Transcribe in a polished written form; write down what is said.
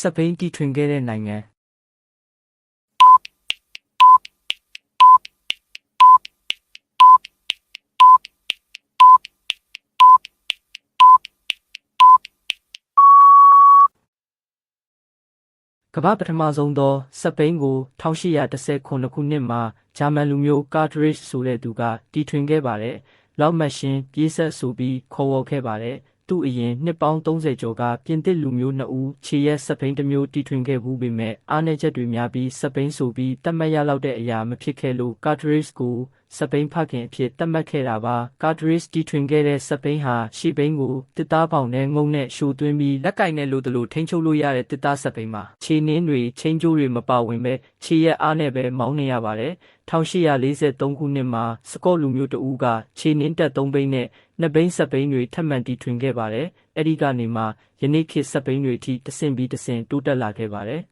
စပိန်တီထွင်ခဲ့တဲ့နိုင်ငံကမ္ဘာပထမဆုံးသောစပိန်ကို1819ခုနှစ်မှာဂျာမန်လူမျိုးကာထရစ်ဆိုတဲ့သူကတီထွင်ခဲ့ပါတယ်။လောက်မတ်ရှင်ပြေးဆက်ဆိုပြီးခေါ်ဝေါ်ခဲ့ပါတယ်။သူ့အရင်နှစ်ပေါင်း30ကျော်ကပြင်သစ်လူမျိုး2ဦးခြေရက်စပိန်တစ်မျိုးတီထွင်ခဲ့ဘူးပေမဲ့အားနည်းချက်တွေများပြီးစပိန်ဆိုပြီးတတ်မှတ်ရလောက်တဲ့အရာမဖြစ်ခဲ့လို့ကာထရစ်ကိုစပိန်ဖခင်အဖြစ်သတ်မှတ်ခဲ့တာပါကာထရစ်တီထွင်ခဲ့တဲ့စပိန်ဟာရှီပိန်ကိုတစ်သားပေါင်နဲ့ငုံနဲ့ရှို့သွင်းပြီးလက်ကင်နဲ့လိုတလို့ထိန်းချုပ်လို့ရတဲ့တစ်သားစပိန်မှာခြေနှင်းတွေချင်းကျိုးတွေမပါဝင်ပဲခြေရက်အားနဲ့ပဲမောင်းနေရပါတယ်1843ခုနှစ်မှာစကော့လူမျိုးတဦးကခြေနှင်းတက်3ဘိန်းနဲ့2ဘိန်းစပိန်တွေထပ်မံတီထွင်ခဲ့ပါတယ်အဲဒီကနေမှယနေ့ခေတ်စပိန်တွေအထိတဆင့်ပြီးတဆင့်တိုးတက်လာခဲ့ပါတယ်